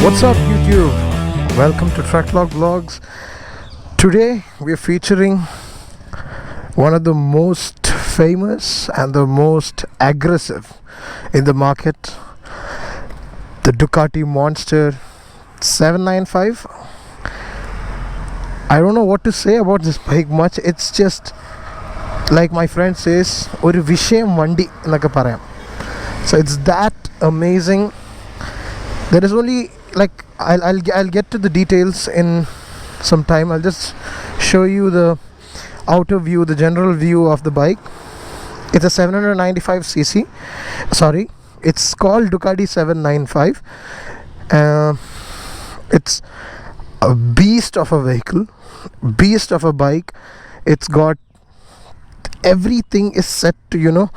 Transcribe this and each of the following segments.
What's up YouTube? Welcome to TRKZILLA vlogs. Today we are featuring one of the most famous and the most aggressive in the market, the Ducati Monster 795. I don't know what to say about this bike much. It's just like my friend says, oru vishayam vandi enakku parayam. So it's that amazing. There is only like I'll get to the details in some time. I'll just show you the outer view, the general view of the bike. It's a 795cc. Sorry, it's called Ducati 795. It's a beast of a vehicle, beast of a bike. It's got everything is set to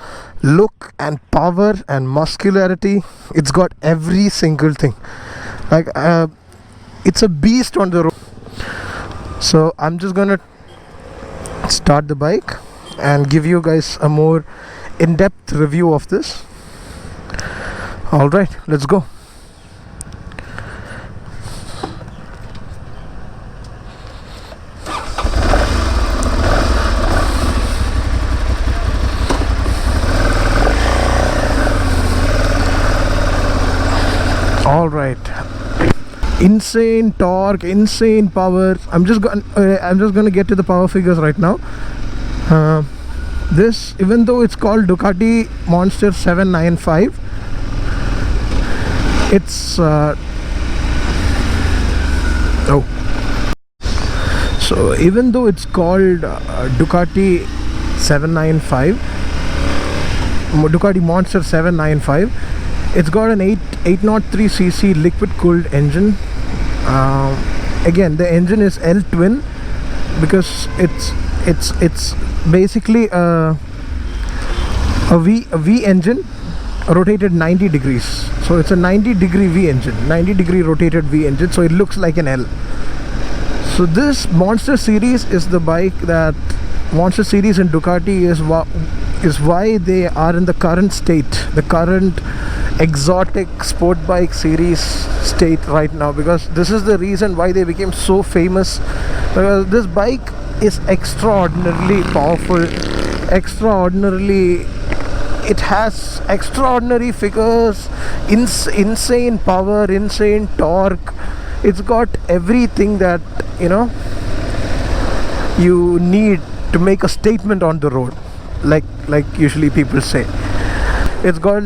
look and power and muscularity. It's got every single thing. Like it's a beast on the road. So I'm just gonna start the bike and give you guys a more in-depth review of this. All right, let's go. All right, insane torque, insane power. I'm just gonna get to the power figures right now. This, even though it's called Ducati Monster 795, it's so even though it's called Ducati 795, Ducati Monster 795, it's got an 803cc liquid cooled engine. Again, the engine is L twin because it's basically a V engine rotated 90 degrees. So it's a 90-degree V engine, 90-degree rotated V engine. So it looks like an L. So this Monster series is the bike that Monster series in Ducati is why they are in the current state, the current exotic sport bike series state right now, because this is the reason why they became so famous. Because this bike is extraordinarily powerful, it has extraordinary figures, insane power, insane torque. It's got everything that you need to make a statement on the road, like usually people say. It's got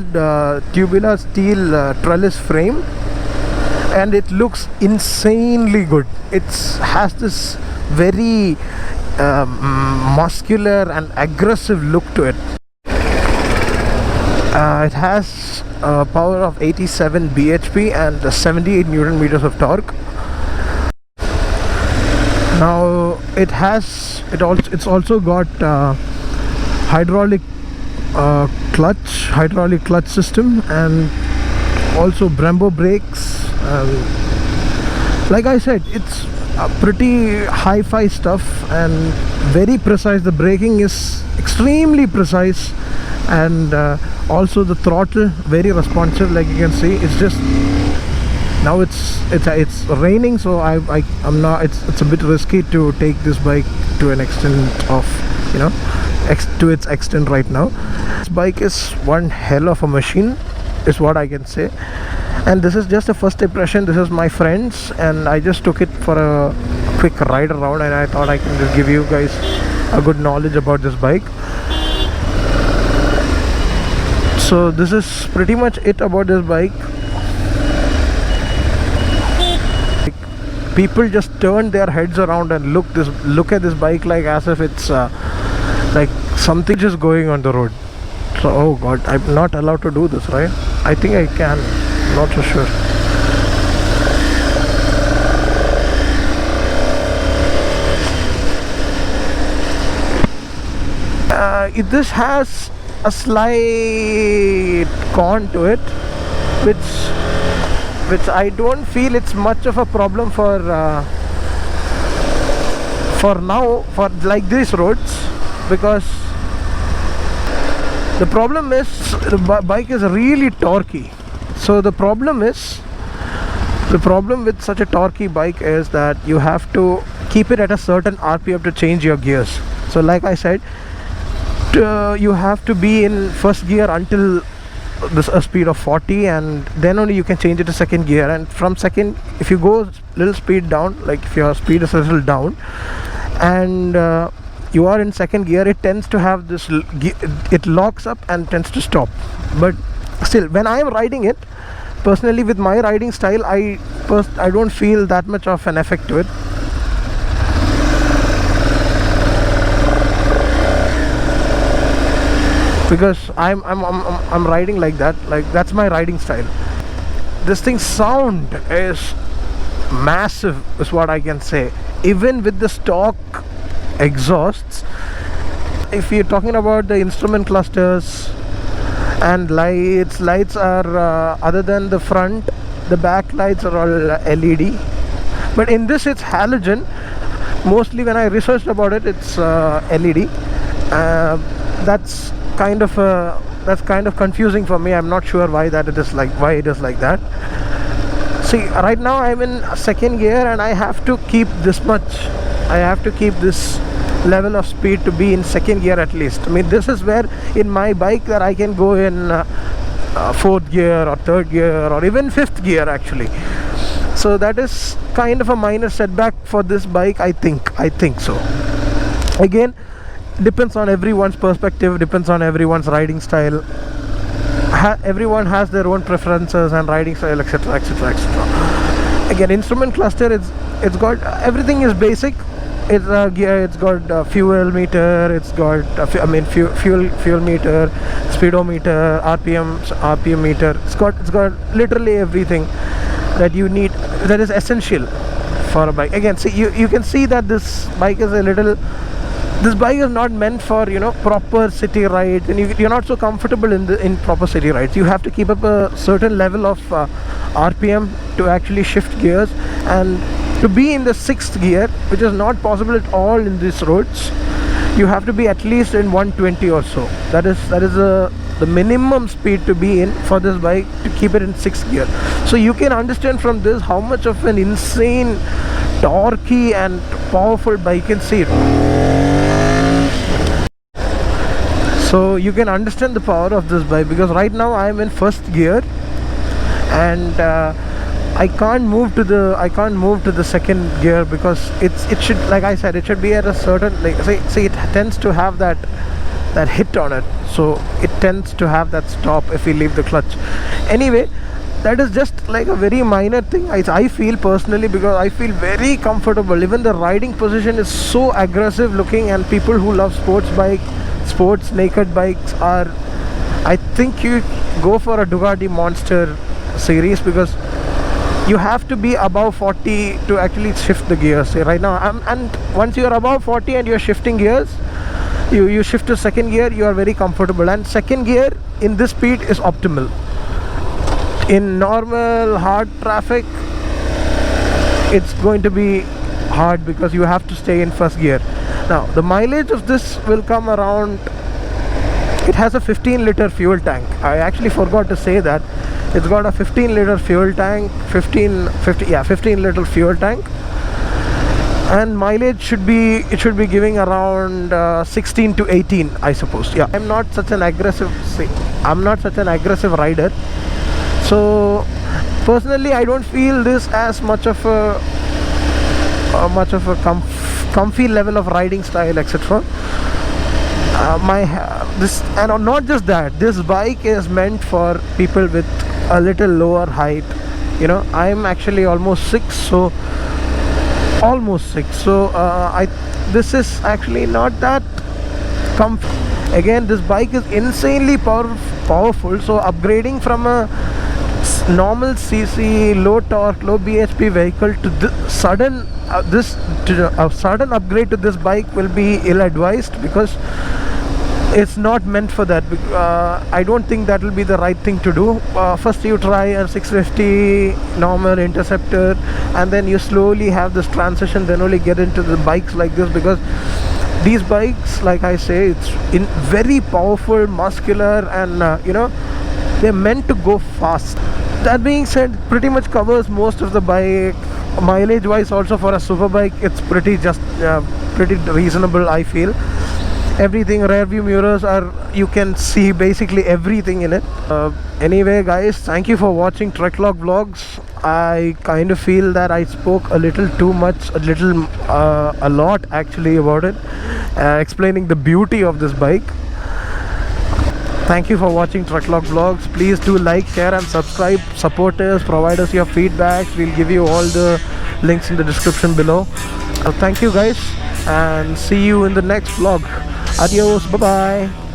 tubular steel trellis frame, and it looks insanely good. It has this very muscular and aggressive look to it. It has a power of 87 bhp and 78 newton meters of torque. Now it's also got hydraulic clutch system, and also Brembo brakes. Like I said, it's pretty hi-fi stuff and very precise. The braking is extremely precise, and also the throttle very responsive. Like you can see, it's just now it's raining, so I'm not. It's a bit risky to take this bike to an extent of to its extent right now. This bike is one hell of a machine, is what I can say. And this is just a first impression. This is my friend's, and I just took it for a quick ride around, and I thought I can just give you guys a good knowledge about this bike. So this is pretty much it about this bike. People just turn their heads around and look at this bike like as if it's like something just going on the road. So oh god, I'm not allowed to do this, right? I think I can, not so sure. This has a slight con to it, which I don't feel it's much of a problem for now, for like these roads, because the problem is the bike is really torquey. So the problem with such a torquey bike is that you have to keep it at a certain RPM to change your gears. So like I said, you have to be in first gear until a speed of 40, and then only you can change it to second gear. And from second, if you go little speed down, like if your speed is a little down and you are in second gear, it tends to have this it locks up and tends to stop. But still, when I am riding it personally with my riding style, I don't feel that much of an effect to it. Because I'm riding like that, like that's my riding style. This thing's sound is massive, is what I can say, even with the stock exhausts. If you're talking about the instrument clusters and lights are other than the front, the back lights are all LED, but in this it's halogen. Mostly when I researched about it, it's LED. That's kind of confusing for me. I'm not sure why it is like that. See, right now I'm in second gear and I have to keep this level of speed to be in second gear at least. I mean, this is where in my bike that I can go in fourth gear or third gear or even fifth gear actually. So that is kind of a minor setback for this bike, I think so. Again, depends on everyone's perspective, depends on everyone's riding style. Everyone has their own preferences and riding style, etc, etc, etc. Again, instrument cluster, it's got everything is basic. It's gear, it's got fuel meter, it's got fuel meter, speedometer, RPM meter. It's got literally everything that you need, that is essential for a bike. Again, see, you can see that this bike is not meant for, proper city rides, and you're not so comfortable in proper city rides. You have to keep up a certain level of RPM to actually shift gears, and to be in the sixth gear, which is not possible at all in these roads, you have to be at least in 120 or so. That is the minimum speed to be in for this bike to keep it in sixth gear. So you can understand from this how much of an insane, torquey and powerful bike you can see it. So you can understand the power of this bike, because right now I am in first gear and I can't move to the second gear, because it should, like I said, it should be at a certain, like see it tends to have that hit on it, so it tends to have that stop if we leave the clutch. Anyway, that is just like a very minor thing, I feel personally, because I feel very comfortable. Even the riding position is so aggressive looking, and people who love sports naked bikes are, I think you go for a Ducati Monster series, because you have to be above 40 to actually shift the gears. Right now and once you are above 40 and you're shifting gears, you shift to second gear, you are very comfortable, and second gear in this speed is optimal. In normal hard traffic, it's going to be hard because you have to stay in first gear. Now the mileage of this will come around, it has a 15-liter fuel tank. I actually forgot to say that it's got a 15-liter fuel tank, 15-liter fuel tank, and mileage should be giving around 16 to 18, I suppose. Yeah, I'm not such an aggressive rider, so personally I don't feel this as much of a comfy level of riding style, etc. And not just that, this bike is meant for people with a little lower height. I'm actually almost 6, so this is actually not that Again, this bike is insanely powerful, so upgrading from a normal cc, low torque, low bhp vehicle to a sudden upgrade to this bike will be ill-advised, because it's not meant for that. I don't think that will be the right thing to do. First you try a 650 normal Interceptor, and then you slowly have this transition, then only get into the bikes like this, because these bikes, like I say, it's very powerful, muscular, and they're meant to go fast. That being said, pretty much covers most of the bike. Mileage wise also, for a super bike, it's pretty reasonable, I feel. Everything, rear view mirrors you can see basically everything in it. Anyway guys, thank you for watching TRKZILLA vlogs. I kind of feel that I spoke a little too much, a lot actually about it, explaining the beauty of this bike. Thank you for watching TRKZILLA vlogs. Please do like, share and subscribe. Support us, provide us your feedback. We'll give you all the links in the description below. Thank you guys, and see you in the next vlog. Adios, bye bye.